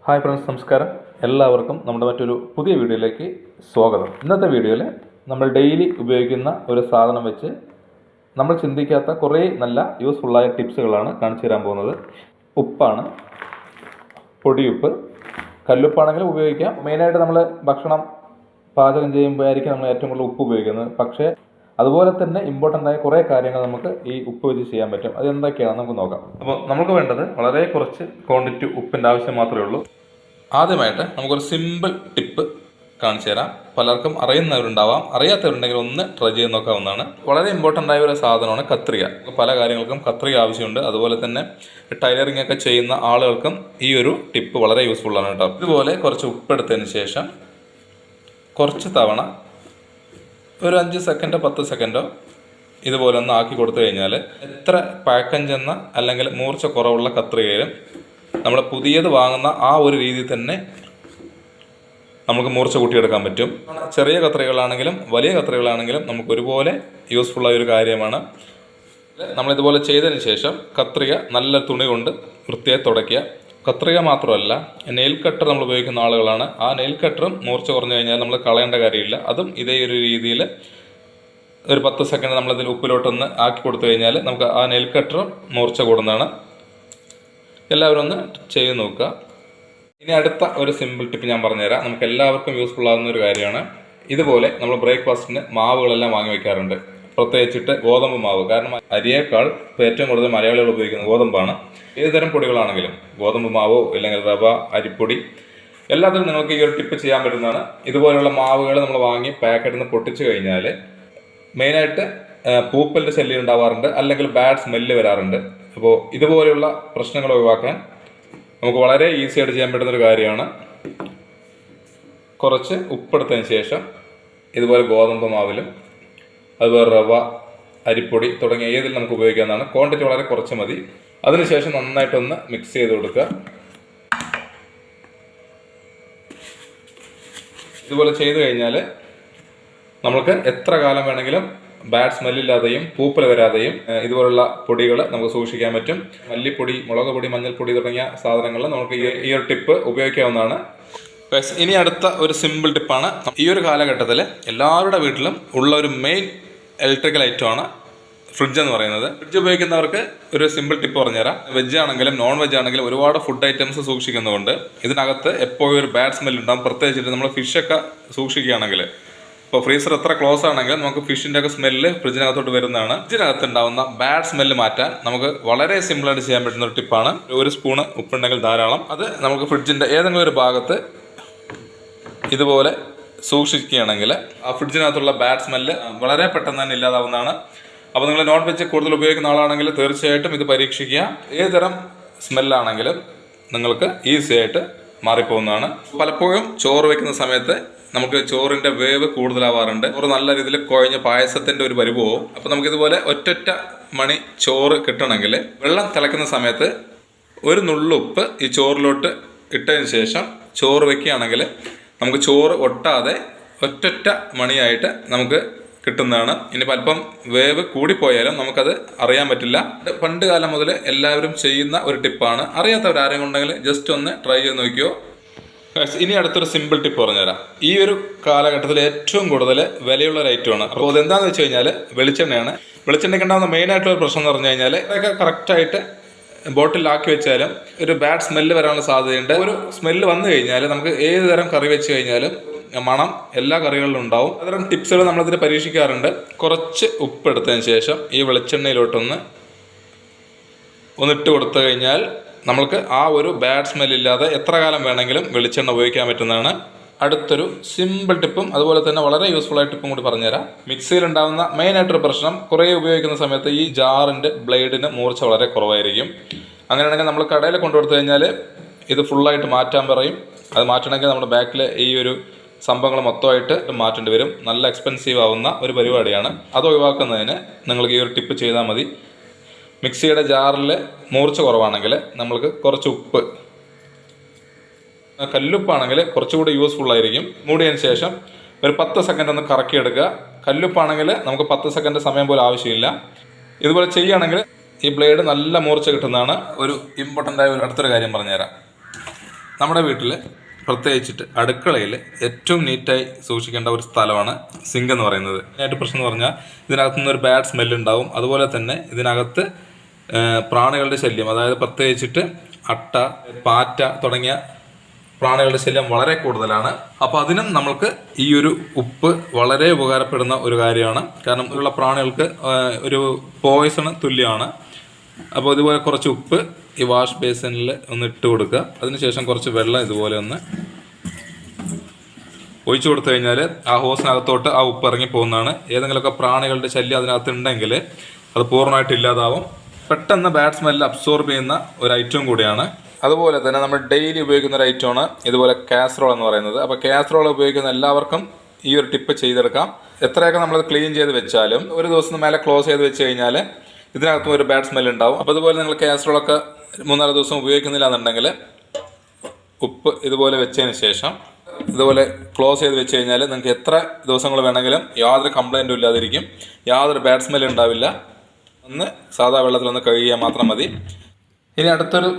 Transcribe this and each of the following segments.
Hi friends, നമസ്കാരം. എല്ലാവർക്കും നമ്മുടെ മറ്റൊരു പുതിയ വീഡിയോയിലേക്ക് സ്വാഗതം. ഇന്നത്തെ വീഡിയോയിൽ നമ്മൾ ഡെയിലി ഉപയോഗിക്കുന്ന ഒരു സാധനം വെച്ച് നമ്മൾ ചിന്തിക്കാത്ത കുറേ നല്ല യൂസ്ഫുള്ളായ ടിപ്സുകളാണ് കാണിച്ചു തരാൻ പോകുന്നത്. ഉപ്പാണ്. പൊടിയുപ്പ്. കല്ലുപ്പാണെങ്കിലും ഉപയോഗിക്കാം. മെയിനായിട്ട് നമ്മൾ ഭക്ഷണം പാചകം ചെയ്യുമ്പോഴായിരിക്കും നമ്മൾ ഏറ്റവും കൂടുതൽ ഉപ്പ് ഉപയോഗിക്കുന്നത്. പക്ഷേ അതുപോലെ തന്നെ ഇമ്പോർട്ടൻ്റ് ആയ കുറേ കാര്യങ്ങൾ നമുക്ക് ഈ ഉപ്പ് വെച്ച് ചെയ്യാൻ പറ്റും. അത് എന്തൊക്കെയാണെന്ന് നമുക്ക് നോക്കാം. അപ്പോൾ നമുക്ക് വേണ്ടത് വളരെ കുറച്ച് ക്വാണ്ടിറ്റി ഉപ്പിൻ്റെ ആവശ്യം മാത്രമേ ഉള്ളൂ. ആദ്യമായിട്ട് നമുക്കൊരു സിമ്പിൾ ടിപ്പ് കാണിച്ചു തരാം. പലർക്കും അറിയുന്നവരുണ്ടാവാം, അറിയാത്തവരുണ്ടെങ്കിൽ ഒന്ന് ട്രൈ ചെയ്ത് നോക്കാവുന്നതാണ്. വളരെ ഇമ്പോർട്ടൻ്റ് ആയ ഒരു സാധനമാണ് കത്രിക. പല കാര്യങ്ങൾക്കും കത്രിക ആവശ്യമുണ്ട്. അതുപോലെ തന്നെ ടൈലറിംഗ് ഒക്കെ ചെയ്യുന്ന ആളുകൾക്കും ഈ ഒരു ടിപ്പ് വളരെ യൂസ്ഫുള്ളാണ് കേട്ടോ. ഇതുപോലെ കുറച്ച് ഉപ്പെടുത്തതിന് ശേഷം കുറച്ച് തവണ ഒരു 5 സെക്കൻഡോ 10 സെക്കൻഡോ ഇതുപോലെ ഒന്ന് ആക്കി കൊടുത്തു കഴിഞ്ഞാൽ എത്ര പഴക്കം ചെന്ന അല്ലെങ്കിൽ മൂർച്ച കുറവുള്ള കത്രികയിലും നമ്മൾ പുതിയത് വാങ്ങുന്ന ആ ഒരു രീതിയിൽ തന്നെ നമുക്ക് മൂർച്ച കൂട്ടിയെടുക്കാൻ പറ്റും. ചെറിയ കത്രികകളാണെങ്കിലും വലിയ കത്രികകളാണെങ്കിലും നമുക്ക് ഒരുപോലെ യൂസ്ഫുള്ളായ ഒരു കാര്യമാണ്. നമ്മളിതുപോലെ ചെയ്തതിന് ശേഷം കത്രിക നല്ല തുണി കൊണ്ട് വൃത്തിയായി തുടയ്ക്കുക. കത്രിക മാത്രമല്ല, നെയിൽ കട്ടർ നമ്മൾ ഉപയോഗിക്കുന്ന ആളുകളാണ്. ആ നെയിൽ കട്ടറും മൂർച്ച കുറഞ്ഞു കഴിഞ്ഞാൽ നമ്മൾ കളയേണ്ട കാര്യമില്ല. അതും ഇതേ ഒരു രീതിയിൽ ഒരു 10 സെക്കൻഡ് നമ്മളിതിൽ ഉപ്പിലോട്ടൊന്ന് ആക്കി കൊടുത്തു കഴിഞ്ഞാൽ നമുക്ക് ആ നെയിൽ കട്ടറും മൂർച്ച കൂടുന്നതാണ്. എല്ലാവരും ഒന്ന് ചെയ്ത് നോക്കുക. ഇനി അടുത്ത ഒരു സിമ്പിൾ ടിപ്പ് ഞാൻ പറഞ്ഞുതരാം. നമുക്ക് എല്ലാവർക്കും യൂസ്ഫുൾ ആകുന്ന ഒരു കാര്യമാണ്. ഇതുപോലെ നമ്മൾ ബ്രേക്ക്ഫാസ്റ്റിന് മാവുകളെല്ലാം വാങ്ങി വയ്ക്കാറുണ്ട്. പ്രത്യേകിച്ചിട്ട് ഗോതമ്പ് മാവ്. കാരണം അരിയേക്കാൾ ഇപ്പോൾ ഏറ്റവും കൂടുതൽ മലയാളികൾ ഉപയോഗിക്കുന്നത് ഗോതമ്പാണ്. ഏത് തരം പൊടികളാണെങ്കിലും ഗോതമ്പ് മാവോ അല്ലെങ്കിൽ റവ, അരിപ്പൊടി, എല്ലാത്തിനും നിങ്ങൾക്ക് ഈ ഒരു ടിപ്പ് ചെയ്യാൻ പറ്റുന്നതാണ്. ഇതുപോലെയുള്ള മാവുകൾ നമ്മൾ വാങ്ങി പാക്കറ്റിൽ നിന്ന് പൊട്ടിച്ച് കഴിഞ്ഞാൽ മെയിനായിട്ട് പൂപ്പലിൻ്റെ ശല്യം ഉണ്ടാവാറുണ്ട്, അല്ലെങ്കിൽ ബാഡ് സ്മെല്ല് വരാറുണ്ട്. അപ്പോൾ ഇതുപോലെയുള്ള പ്രശ്നങ്ങൾ ഒഴിവാക്കാൻ നമുക്ക് വളരെ ഈസി ആയിട്ട് ചെയ്യാൻ പറ്റുന്നൊരു കാര്യമാണ്. കുറച്ച് ഉപ്പെടുത്തതിന് ശേഷം ഇതുപോലെ ഗോതമ്പ് മാവിലും അതുപോലെ റവ, അരിപ്പൊടി തുടങ്ങിയ ഏതിൽ നമുക്ക് ഉപയോഗിക്കാവുന്നതാണ്. ക്വാണ്ടിറ്റി വളരെ കുറച്ച് മതി. അതിനുശേഷം നന്നായിട്ടൊന്ന് മിക്സ് ചെയ്ത് കൊടുക്കുക. ഇതുപോലെ ചെയ്തു കഴിഞ്ഞാൽ നമുക്ക് എത്ര കാലം വേണമെങ്കിലും ബാഡ് സ്മെല്ലില്ലാതെയും പൂപ്പൽ വരാതെയും ഇതുപോലുള്ള പൊടികൾ നമുക്ക് സൂക്ഷിക്കാൻ പറ്റും. മല്ലിപ്പൊടി, മുളക് പൊടി, മഞ്ഞൾപ്പൊടി തുടങ്ങിയ സാധനങ്ങൾ നമുക്ക് ഈ ഒരു ടിപ്പ് ഉപയോഗിക്കാവുന്നതാണ്. ഇനി അടുത്ത ഒരു സിമ്പിൾ ടിപ്പാണ്. ഈ ഒരു കാലഘട്ടത്തിൽ എല്ലാവരുടെ വീട്ടിലും ഉള്ള ഒരു മെയിൻ ഇലക്ട്രിക്കൽ ഐറ്റമാണ് ഫ്രിഡ്ജ് എന്ന് പറയുന്നത്. ഫ്രിഡ്ജ് ഉപയോഗിക്കുന്നവർക്ക് ഒരു സിമ്പിൾ ടിപ്പ് പറഞ്ഞുതരാം. വെജ് ആണെങ്കിലും നോൺ വെജ് ആണെങ്കിലും ഒരുപാട് ഫുഡ് ഐറ്റംസ് സൂക്ഷിക്കുന്നതുകൊണ്ട് ഇതിനകത്ത് എപ്പോഴും ഒരു ബാഡ് സ്മെൽ ഉണ്ടാകും. പ്രത്യേകിച്ചിട്ട് നമ്മൾ ഫിഷൊക്കെ സൂക്ഷിക്കുകയാണെങ്കിൽ, ഇപ്പോൾ ഫ്രീസർ എത്ര ക്ലോസ് ആണെങ്കിലും നമുക്ക് ഫിഷിൻ്റെ ഒക്കെ സ്മെല്ല് ഫ്രിഡ്ജിനകത്തോട്ട് വരുന്നതാണ്. ഫ്രിഡ്ജിനകത്ത് ഉണ്ടാകുന്ന ബാഡ് സ്മെല്ല് മാറ്റാൻ നമുക്ക് വളരെ സിമ്പിളായിട്ട് ചെയ്യാൻ പറ്റുന്ന ഒരു ടിപ്പാണ്. ഒരു സ്പൂണ് ഉപ്പുണ്ടെങ്കിൽ ധാരാളം. അത് നമുക്ക് ഫ്രിഡ്ജിൻ്റെ ഏതെങ്കിലും ഒരു ഭാഗത്ത് ഇതുപോലെ സൂക്ഷിക്കുകയാണെങ്കിൽ ആ ഫ്രിഡ്ജിനകത്തുള്ള ബാഡ് സ്മെല്ല് വളരെ പെട്ടെന്ന് തന്നെ ഇല്ലാതാവുന്നതാണ്. അപ്പോൾ നിങ്ങൾ നോൺ വെജ് കൂടുതൽ ഉപയോഗിക്കുന്ന ആളാണെങ്കിൽ തീർച്ചയായിട്ടും ഇത് പരീക്ഷിക്കുക. ഏതുതരം സ്മെല്ലാണെങ്കിലും നിങ്ങൾക്ക് ഈസി ആയിട്ട് മാറിപ്പോകുന്നതാണ്. പലപ്പോഴും ചോറ് വയ്ക്കുന്ന സമയത്ത് നമുക്ക് ചോറിൻ്റെ വേവ് കൂടുതലാവാറുണ്ട്. ചോറ് നല്ല രീതിയിൽ കുഴഞ്ഞ പായസത്തിൻ്റെ ഒരു പരിഭവവും. അപ്പോൾ നമുക്കിതുപോലെ ഒറ്റ മണി ചോറ് കിട്ടണമെങ്കിൽ വെള്ളം തിളയ്ക്കുന്ന സമയത്ത് ഒരു നുള്ളുപ്പ് ഈ ചോറിലോട്ട് ഇട്ടതിന് ശേഷം ചോറ് വയ്ക്കുകയാണെങ്കിൽ നമുക്ക് ചോറ് ഒട്ടാതെ ഒറ്റ മണിയായിട്ട് നമുക്ക് കിട്ടുന്നതാണ്. ഇനി അല്പം വേവ് കൂടിപ്പോയാലും നമുക്കത് അറിയാൻ പറ്റില്ല. പണ്ട് കാലം മുതൽ എല്ലാവരും ചെയ്യുന്ന ഒരു ടിപ്പാണ്. അറിയാത്തവരാരെങ്കിലും ഉണ്ടെങ്കിൽ ജസ്റ്റ് ഒന്ന് ട്രൈ ചെയ്ത് നോക്കിയോ. ഇനി അടുത്തൊരു സിമ്പിൾ ടിപ്പ് പറഞ്ഞുതരാം. ഈ ഒരു കാലഘട്ടത്തിൽ ഏറ്റവും കൂടുതൽ വിലയുള്ള ഒരു ഐറ്റമാണ്. അപ്പോൾ അതെന്താണെന്ന് വെച്ച് കഴിഞ്ഞാൽ വെളിച്ചെണ്ണയാണ്. വെളിച്ചെണ്ണയ്ക്ക് ഉണ്ടാകുന്ന മെയിനായിട്ടുള്ള പ്രശ്നം എന്ന് പറഞ്ഞു കഴിഞ്ഞാൽ അതൊക്കെ കറക്റ്റായിട്ട് ബോട്ടിലാക്കി വെച്ചാലും ഒരു ബാഡ് സ്മെല്ല് വരാനുള്ള സാധ്യതയുണ്ട്. ഒരു സ്മെല്ല് വന്നു കഴിഞ്ഞാൽ നമുക്ക് ഏത് തരം കറി വെച്ച് കഴിഞ്ഞാലും മണം എല്ലാ കറികളിലും ഉണ്ടാവും. അത്തരം ടിപ്സുകൾ നമ്മളിതിൽ പരീക്ഷിക്കാറുണ്ട്. കുറച്ച് ഉപ്പെടുത്തതിന് ശേഷം ഈ വെളിച്ചെണ്ണയിലോട്ടൊന്ന് ഇട്ട് കൊടുത്തു കഴിഞ്ഞാൽ നമ്മൾക്ക് ആ ഒരു ബാഡ് സ്മെല്ലില്ലാതെ എത്ര കാലം വേണമെങ്കിലും വെളിച്ചെണ്ണ ഉപയോഗിക്കാൻ പറ്റുന്നതാണ്. അടുത്തൊരു സിമ്പിൾ ടിപ്പും അതുപോലെ തന്നെ വളരെ യൂസ്ഫുൾ ആയ ടിപ്പും കൂടി പറഞ്ഞുതരാം. മിക്സിയിലുണ്ടാകുന്ന മെയിനായിട്ടൊരു പ്രശ്നം, കുറേ ഉപയോഗിക്കുന്ന സമയത്ത് ഈ ജാറിൻ്റെ ബ്ലേഡിന് മൂർച്ച വളരെ കുറവായിരിക്കും. അങ്ങനെയാണെങ്കിൽ നമ്മൾ കടയിൽ കൊണ്ടുകൊടുത്തു കഴിഞ്ഞാൽ ഇത് ഫുള്ളായിട്ട് മാറ്റാൻ പറയും. അത് മാറ്റണമെങ്കിൽ നമ്മുടെ ബാക്കിൽ ഈ ഒരു സംഭവങ്ങൾ മൊത്തമായിട്ട് മാറ്റേണ്ടി വരും. നല്ല എക്സ്പെൻസീവ് ആവുന്ന ഒരു പരിപാടിയാണ്. അത് ഒഴിവാക്കുന്നതിന് നിങ്ങൾക്ക് ഈ ഒരു ടിപ്പ് ചെയ്താൽ മതി. മിക്സിയുടെ ജാറിൽ മൂർച്ച കുറവാണെങ്കിൽ നമ്മൾക്ക് കുറച്ച് ഉപ്പ്, കല്ലുപ്പാണെങ്കിൽ കുറച്ചുകൂടി യൂസ്ഫുള്ളായിരിക്കും. മൂടിയതിന് ശേഷം ഒരു 10 സെക്കൻഡ് ഒന്ന് കറക്കിയെടുക്കുക. കല്ലുപ്പാണെങ്കിൽ നമുക്ക് 10 സെക്കൻഡ് സമയം പോലും ആവശ്യമില്ല. ഇതുപോലെ ചെയ്യുകയാണെങ്കിൽ ഈ ബ്ലേഡ് നല്ല മൂർച്ച കിട്ടുന്നതാണ്. ഒരു ഇമ്പോർട്ടൻ്റ് ആയ അടുത്തൊരു കാര്യം പറഞ്ഞുതരാം. നമ്മുടെ വീട്ടിൽ പ്രത്യേകിച്ചിട്ട് അടുക്കളയിൽ ഏറ്റവും നീറ്റായി സൂക്ഷിക്കേണ്ട ഒരു സ്ഥലമാണ് സിങ്ക് എന്ന് പറയുന്നത്. മെയിനായിട്ട് പ്രശ്നം എന്ന് പറഞ്ഞാൽ ഇതിനകത്തു നിന്നൊരു ബാഡ് സ്മെല്ല് ഉണ്ടാവും. അതുപോലെ തന്നെ ഇതിനകത്ത് പ്രാണികളുടെ ശല്യം, അതായത് പ്രത്യേകിച്ചിട്ട് അട്ട, പാറ്റ തുടങ്ങിയ പ്രാണികളുടെ ശല്യം വളരെ കൂടുതലാണ്. അപ്പോൾ അതിനും നമ്മൾക്ക് ഈ ഒരു ഉപ്പ് വളരെ ഉപകാരപ്പെടുന്ന ഒരു കാര്യമാണ്. കാരണം ഉള്ള പ്രാണികൾക്ക് ഒരു പോയിസണ് തുല്യമാണ്. അപ്പോൾ ഇതുപോലെ കുറച്ച് ഉപ്പ് ഈ വാഷ് ബേസിനിൽ ഒന്ന് ഇട്ട് കൊടുക്കുക. അതിനുശേഷം കുറച്ച് വെള്ളം ഇതുപോലെ ഒന്ന് ഒഴിച്ചു കൊടുത്തു കഴിഞ്ഞാൽ ആ ഹോസിനകത്തോട്ട് ആ ഉപ്പ് ഇറങ്ങി പോകുന്നതാണ്. ഏതെങ്കിലുമൊക്കെ പ്രാണികളുടെ ശല്യം അതിനകത്ത് ഉണ്ടെങ്കിൽ അത് പൂർണ്ണമായിട്ട് ഇല്ലാതാവും. പെട്ടെന്ന് ബാഡ് സ്മെല്ല് അബ്സോർബ് ചെയ്യുന്ന ഒരു ഐറ്റം കൂടിയാണ്. അതുപോലെ തന്നെ നമ്മൾ ഡെയിലി ഉപയോഗിക്കുന്ന ഒരു ഐറ്റമാണ് ഇതുപോലെ കാസറോൾ എന്ന് പറയുന്നത്. അപ്പോൾ കാസറോൾ ഉപയോഗിക്കുന്ന എല്ലാവർക്കും ഈ ഒരു ടിപ്പ് ചെയ്തെടുക്കാം. എത്രയൊക്കെ നമ്മളത് ക്ലീൻ ചെയ്ത് വെച്ചാലും ഒരു ദിവസം മേലെ ക്ലോസ് ചെയ്ത് വെച്ച് കഴിഞ്ഞാൽ ഇതിനകത്തും ഒരു ബാഡ് സ്മെല്ല് ഉണ്ടാവും. അപ്പോൾ അതുപോലെ നിങ്ങൾ കാസറോളൊക്കെ 3-4 ദിവസം ഉപയോഗിക്കുന്നില്ല എന്നുണ്ടെങ്കിൽ ഉപ്പ് ഇതുപോലെ വെച്ചതിന് ശേഷം ഇതുപോലെ ക്ലോസ് ചെയ്ത് വെച്ച് കഴിഞ്ഞാൽ നിങ്ങൾക്ക് എത്ര ദിവസങ്ങൾ വേണമെങ്കിലും യാതൊരു കംപ്ലൈൻറ്റും ഇല്ലാതിരിക്കും. യാതൊരു ബാഡ് സ്മെല്ല് ഉണ്ടാവില്ല. ഒന്ന് സാധാ വെള്ളത്തിലൊന്ന് കഴുകിയാൽ മാത്രം മതി. ഇനി അടുത്തൊരു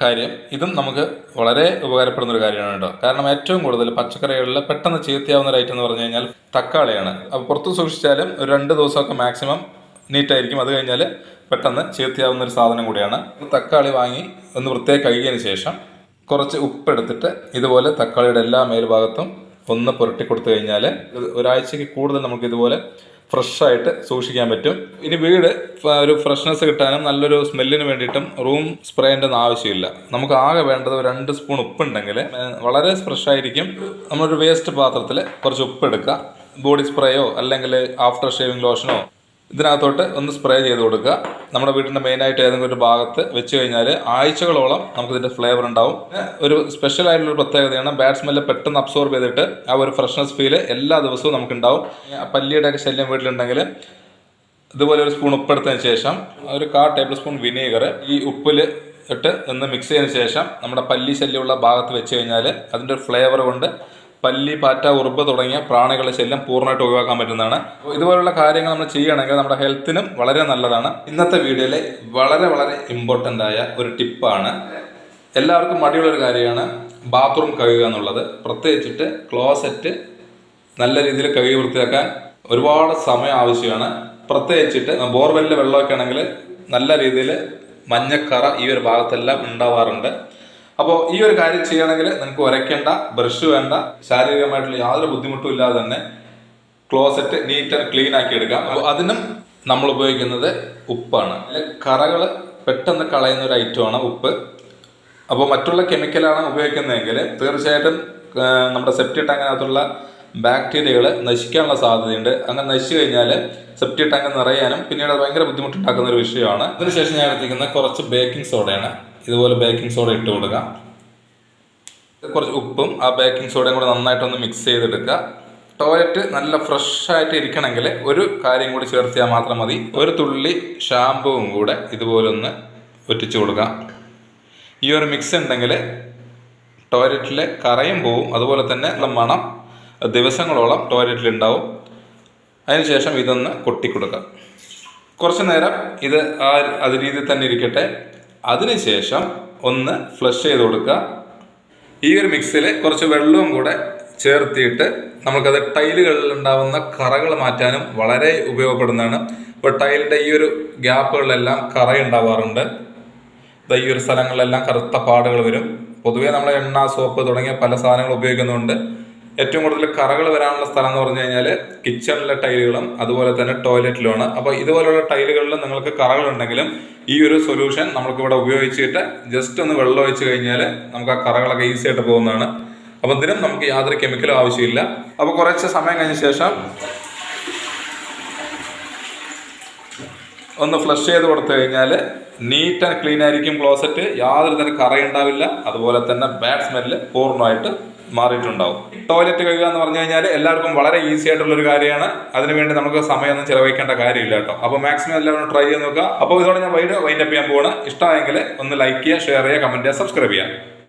കാര്യം, ഇതും നമുക്ക് വളരെ ഉപകാരപ്പെടുന്നൊരു കാര്യമാണ് കേട്ടോ. കാരണം ഏറ്റവും കൂടുതൽ പച്ചക്കറികളിൽ പെട്ടെന്ന് ചീത്തയാവുന്ന ഒരു ഐറ്റം എന്ന് പറഞ്ഞു കഴിഞ്ഞാൽ തക്കാളിയാണ്. അപ്പോൾ പുറത്ത് സൂക്ഷിച്ചാലും ഒരു 2 ദിവസമൊക്കെ മാക്സിമം നീറ്റായിരിക്കും. അത് കഴിഞ്ഞാൽ പെട്ടെന്ന് ചീത്തയാവുന്ന ഒരു സാധനം കൂടിയാണ്. തക്കാളി വാങ്ങി ഒന്ന് വൃത്തിയായി കഴുകിയതിന് ശേഷം കുറച്ച് ഉപ്പെടുത്തിട്ട് ഇതുപോലെ തക്കാളിയുടെ എല്ലാ മേൽഭാഗത്തും ഒന്ന് പുരട്ടി കൊടുത്തു കഴിഞ്ഞാൽ ഒരാഴ്ചയ്ക്ക് കൂടുതൽ നമുക്ക് ഇതുപോലെ ഫ്രഷായിട്ട് സൂക്ഷിക്കാൻ പറ്റും. ഇനി വീട് ഒരു ഫ്രഷ്നെസ് കിട്ടാനും നല്ലൊരു സ്മെല്ലിന് വേണ്ടിയിട്ടും റൂം സ്പ്രേൻ്റെ ഒന്നും ആവശ്യമില്ല. നമുക്ക് ആകെ വേണ്ടത് 2 സ്പൂൺ ഉപ്പുണ്ടെങ്കിൽ വളരെ ഫ്രഷായിരിക്കും. നമ്മളൊരു വേസ്റ്റ് പാത്രത്തിൽ കുറച്ച് ഉപ്പെടുക്കുക. ബോഡി സ്പ്രേയോ അല്ലെങ്കിൽ ആഫ്റ്റർ ഷേവിങ് ലോഷനോ ഇതിനകത്തോട്ട് ഒന്ന് സ്പ്രേ ചെയ്ത് കൊടുക്കുക. നമ്മുടെ വീടിൻ്റെ മെയിനായിട്ട് ഏതെങ്കിലും ഒരു ഭാഗത്ത് വെച്ച് കഴിഞ്ഞാൽ ആഴ്ചകളോളം നമുക്കിതിൻ്റെ ഫ്ലേവർ ഉണ്ടാവും. ഒരു സ്പെഷ്യൽ ആയിട്ടുള്ളൊരു പ്രത്യേകതയാണ്, ബാഡ് സ്മെല്ല് പെട്ടെന്ന് അബ്സോർബ് ചെയ്തിട്ട് ആ ഒരു ഫ്രഷ്നെസ് ഫീല് എല്ലാ ദിവസവും നമുക്കുണ്ടാവും. പല്ലിയുടെയൊക്കെ ശല്യം വീട്ടിലുണ്ടെങ്കിൽ ഇതുപോലെ ഒരു സ്പൂൺ ഉപ്പെടുത്തതിന് ശേഷം ഒരു 1/4 ടേബിൾ സ്പൂൺ വിനീഗർ ഈ ഉപ്പിൽ ഇട്ട് ഒന്ന് മിക്സ് ചെയ്തതിന് ശേഷം നമ്മുടെ പല്ലി ശല്യമുള്ള ഭാഗത്ത് വെച്ച് കഴിഞ്ഞാൽ അതിൻ്റെ ഫ്ലേവർ കൊണ്ട് പല്ലി, പാറ്റ, ഉറുമ്പ് തുടങ്ങിയ പ്രാണികളുടെ ശല്യം പൂർണ്ണമായിട്ട് ഒഴിവാക്കാൻ പറ്റുന്നതാണ്. ഇതുപോലുള്ള കാര്യങ്ങൾ നമ്മൾ ചെയ്യുകയാണെങ്കിൽ നമ്മുടെ ഹെൽത്തിനും വളരെ നല്ലതാണ്. ഇന്നത്തെ വീഡിയോയിൽ വളരെ വളരെ ഇമ്പോർട്ടൻ്റ് ആയ ഒരു ടിപ്പാണ്. എല്ലാവർക്കും മടിയുള്ളൊരു കാര്യമാണ് ബാത്റൂം കഴുകുക എന്നുള്ളത്. പ്രത്യേകിച്ചിട്ട് ക്ലോസറ്റ് നല്ല രീതിയിൽ കഴുകി വൃത്തിയാക്കാൻ ഒരുപാട് സമയം ആവശ്യമാണ്. പ്രത്യേകിച്ചിട്ട് ബോർവെല്ലിലെ വെള്ളമൊക്കെ ആണെങ്കിൽ നല്ല രീതിയിൽ മഞ്ഞക്കറ ഈ ഒരു ഭാഗത്തെല്ലാം ഉണ്ടാവാറുണ്ട്. അപ്പോൾ ഈ ഒരു കാര്യം ചെയ്യണമെങ്കിൽ നിങ്ങൾക്ക് ഉരയ്ക്കേണ്ട, ബ്രഷ് വേണ്ട, ശാരീരികമായിട്ടുള്ള യാതൊരു ബുദ്ധിമുട്ടും ഇല്ലാതെ തന്നെ ക്ലോസറ്റ് നീറ്റ് ആൻഡ് ക്ലീൻ ആക്കി എടുക്കാം. അപ്പോൾ അതിനും നമ്മൾ ഉപയോഗിക്കുന്നത് ഉപ്പാണ്. കറകൾ പെട്ടെന്ന് കളയുന്ന ഒരു ഐറ്റമാണ് ഉപ്പ്. അപ്പോൾ മറ്റുള്ള കെമിക്കലാണ് ഉപയോഗിക്കുന്നതെങ്കിൽ തീർച്ചയായിട്ടും നമ്മുടെ സെപ്റ്റി ടാങ്കിനകത്തുള്ള ബാക്ടീരിയകൾ നശിക്കാനുള്ള സാധ്യതയുണ്ട്. അങ്ങനെ നശിച്ചു കഴിഞ്ഞാൽ സെപ്റ്റി ടാങ്ക് നിറയാനും പിന്നീട് അത് ഭയങ്കര ബുദ്ധിമുട്ടുണ്ടാക്കുന്ന ഒരു വിഷയമാണ്. അതിനുശേഷം ഞാൻ എടുത്തിരിക്കുന്ന കുറച്ച് ബേക്കിംഗ് സോഡയാണ്. ഇതുപോലെ ബേക്കിംഗ് സോഡ ഇട്ട് കൊടുക്കുക. കുറച്ച് ഉപ്പും ആ ബേക്കിംഗ് സോഡയും കൂടെ നന്നായിട്ടൊന്ന് മിക്സ് ചെയ്തെടുക്കുക. ടോയ്ലറ്റ് നല്ല ഫ്രഷായിട്ട് ഇരിക്കണമെങ്കിൽ ഒരു കാര്യം കൂടി ചേർത്തിയാൽ മാത്രം മതി. ഒരു തുള്ളി ഷാമ്പുവും കൂടെ ഇതുപോലെ ഒന്ന് ഒറ്റിച്ചു കൊടുക്കുക. ഈ ഒരു മിക്സ് ഉണ്ടെങ്കിൽ ടോയ്ലറ്റിലെ കറയും പോവും. അതുപോലെ തന്നെ മണം ദിവസങ്ങളോളം ടോയ്ലറ്റിലുണ്ടാവും. അതിനുശേഷം ഇതൊന്ന് കൊട്ടിക്കൊടുക്കുക. കുറച്ച് നേരം ഇത് അത് രീതിയിൽ തന്നെ ഇരിക്കട്ടെ. അതിനുശേഷം ഒന്ന് ഫ്ലഷ് ചെയ്ത് കൊടുക്കുക. ഈ ഒരു മിക്സിൽ കുറച്ച് വെള്ളവും കൂടെ ചേർത്തിയിട്ട് നമുക്കത് ടൈലുകളിൽ ഉണ്ടാവുന്ന കറകൾ മാറ്റാനും വളരെ ഉപയോഗപ്പെടുന്നതാണ്. ഇപ്പോൾ ടൈലിൻ്റെ ഈ ഒരു ഗ്യാപ്പുകളിലെല്ലാം കറയുണ്ടാവാറുണ്ട്. ഈ ഒരു സ്ഥലങ്ങളിലെല്ലാം കറുത്ത പാടുകൾ വരും. പൊതുവേ നമ്മൾ എണ്ണ, സോപ്പ് തുടങ്ങിയ പല സാധനങ്ങൾ ഉപയോഗിക്കുന്നുണ്ട്. ഏറ്റവും കൂടുതൽ കറകൾ വരാനുള്ള സ്ഥലം എന്ന് പറഞ്ഞു കഴിഞ്ഞാൽ കിച്ചണിലെ ടൈലുകളും അതുപോലെ തന്നെ ടോയ്ലറ്റിലുമാണ്. അപ്പോൾ ഇതുപോലുള്ള ടൈലുകളിൽ നിങ്ങൾക്ക് കറകളുണ്ടെങ്കിലും ഈ ഒരു സൊല്യൂഷൻ നമുക്കിവിടെ ഉപയോഗിച്ചിട്ട് ജസ്റ്റ് ഒന്ന് വെള്ളം ഒഴിച്ച് കഴിഞ്ഞാൽ നമുക്ക് ആ കറകളൊക്കെ ഈസി ആയിട്ട് പോകുന്നതാണ്. അപ്പോൾ ഇതിനും നമുക്ക് യാതൊരു കെമിക്കലും ആവശ്യമില്ല. അപ്പോൾ കുറച്ച് സമയം കഴിഞ്ഞ ശേഷം ഒന്ന് ഫ്ലഷ് ചെയ്ത് കൊടുത്തു കഴിഞ്ഞാൽ നീറ്റ് ആൻഡ് ക്ലീൻ ആയിരിക്കും ക്ലോസറ്റ്. യാതൊരു തന്നെ കറയുണ്ടാവില്ല. അതുപോലെ തന്നെ ബാഡ് സ്മെല്ല് പൂർണ്ണമായിട്ട് മാറിയിട്ടുണ്ടാവും. ടോയ്ലറ്റ് കഴുകുക എന്ന് പറഞ്ഞു കഴിഞ്ഞാൽ എല്ലാവർക്കും വളരെ ഈസി ആയിട്ടുള്ളൊരു കാര്യമാണ്. അതിനുവേണ്ടി നമുക്ക് സമയമൊന്നും ചിലവഴിക്കേണ്ട കാര്യമില്ല കേട്ടോ. അപ്പോൾ മാക്സിമം എല്ലാവരും ട്രൈ ചെയ്ത് നോക്കുക. അപ്പോൾ ഇതോടെ ഞാൻ വീഡിയോ വൈൻഡപ്പ് ചെയ്യാൻ പോവാണ്. ഇഷ്ടമായെങ്കിൽ ഒന്ന് ലൈക്ക് ചെയ്യുക, ഷെയർ ചെയ്യുക, കമൻറ്റ് ചെയ്യുക, സബ്സ്ക്രൈബ് ചെയ്യുക.